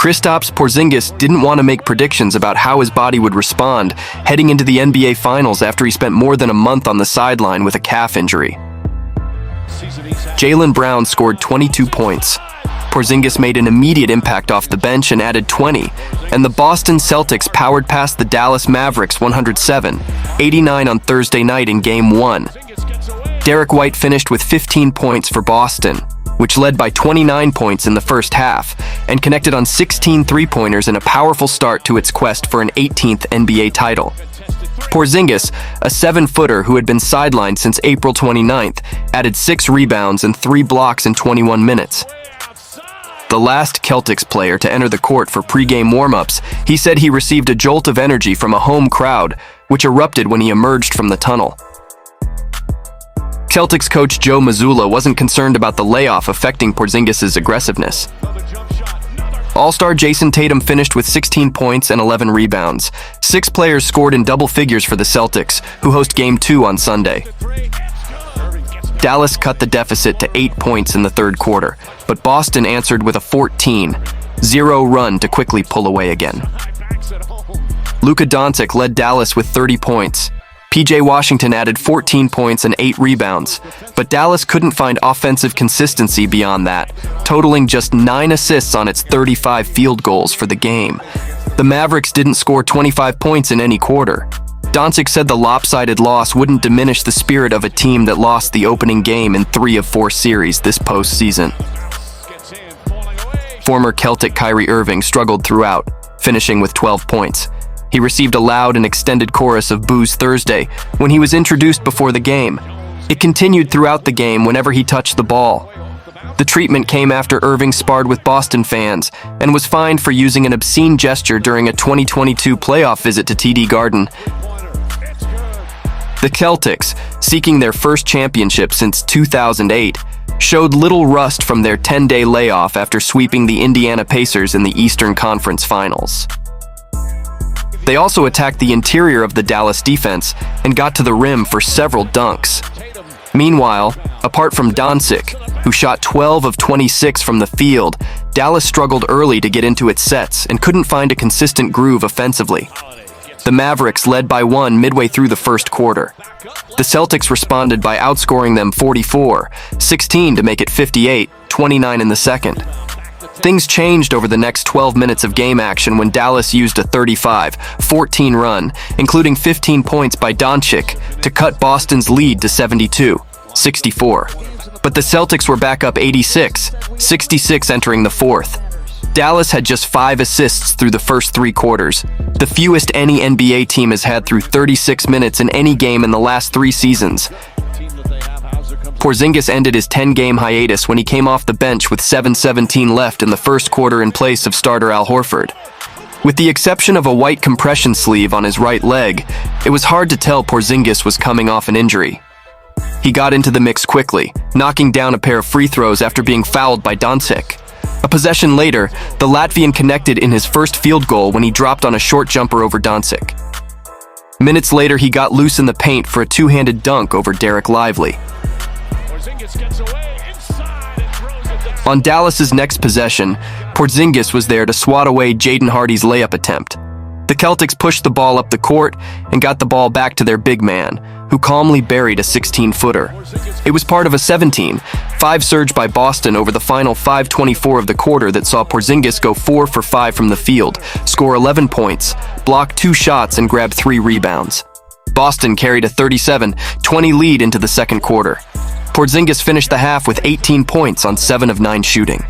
Kristaps Porzingis didn't want to make predictions about how his body would respond heading into the NBA Finals after he spent more than a month on the sideline with a calf injury. Jaylen Brown scored 22 points. Porzingis made an immediate impact off the bench and added 20, and the Boston Celtics powered past the Dallas Mavericks 107-89 on Thursday night in Game 1. Derek White finished with 15 points for Boston, which led by 29 points in the first half, and connected on 16 three-pointers in a powerful start to its quest for an 18th NBA title. Porzingis, a 7-footer who had been sidelined since April 29th, added 6 rebounds and 3 blocks in 21 minutes. The last Celtics player to enter the court for pre-game warm-ups, he said he received a jolt of energy from a home crowd, which erupted when he emerged from the tunnel. Celtics coach Joe Mazzulla wasn't concerned about the layoff affecting Porzingis' aggressiveness. All-star Jason Tatum finished with 16 points and 11 rebounds. 6 players scored in double figures for the Celtics, who host Game 2 on Sunday. Dallas cut the deficit to 8 points in the third quarter, but Boston answered with a 14-0 run to quickly pull away again. LUKA DONCIC led Dallas with 30 points. PJ Washington added 14 points and 8 rebounds, but Dallas couldn't find offensive consistency beyond that, totaling just 9 assists on its 35 field goals for the game. The Mavericks didn't score 25 points in any quarter. DONCIC said the lopsided loss wouldn't diminish the spirit of a team that lost the opening game in 3 of 4 series this postseason. Former Celtic KYRIE Irving struggled throughout, finishing with 12 points. He received a loud and extended chorus of boos Thursday when he was introduced before the game. It continued throughout the game whenever he touched the ball. The treatment came after Irving sparred with Boston fans and was fined for using an obscene gesture during a 2022 playoff visit to TD Garden. The Celtics, seeking their first championship since 2008, showed little rust from their 10-day layoff after sweeping the Indiana Pacers in the Eastern Conference Finals. They also attacked the interior of the Dallas defense and got to the rim for several dunks. Meanwhile, apart from DONCIC, who shot 12 of 26 from the field, Dallas struggled early to get into its sets and couldn't find a consistent groove offensively. The Mavericks led by 1 midway through the first quarter. The Celtics responded by outscoring them 44-16 to make it 58-29 in the second. Things changed over the next 12 minutes of game action when Dallas used a 35-14 run, including 15 points by DONCIC, to cut Boston's lead to 72-64. But the Celtics were back up 86-66 entering the fourth. Dallas had just 5 assists through the first 3 quarters, the fewest any NBA team has had through 36 minutes in any game in the last 3 seasons. Porzingis ended his 10-game hiatus when he came off the bench with 7:17 left in the first quarter in place of starter Al Horford. With the exception of a white compression sleeve on his right leg, it was hard to tell Porzingis was coming off an injury. He got into the mix quickly, knocking down a pair of free throws after being fouled by DONCIC. A possession later, the Latvian connected in his first field goal when he dropped on a short jumper over DONCIC. Minutes later, he got loose in the paint for a two-handed dunk over Derek Lively. On Dallas's next possession, Porzingis was there to swat away Jaden Hardy's layup attempt. The Celtics pushed the ball up the court and got the ball back to their big man, who calmly buried a 16-footer. It was part of a 17-5 surge by Boston over the final 5:24 of the quarter that saw Porzingis go 4 for 5 from the field, score 11 points, block 2 shots, and grab 3 rebounds. Boston carried a 37-20 lead into the second quarter. Porzingis finished the half with 18 points on 7 of 9 shooting.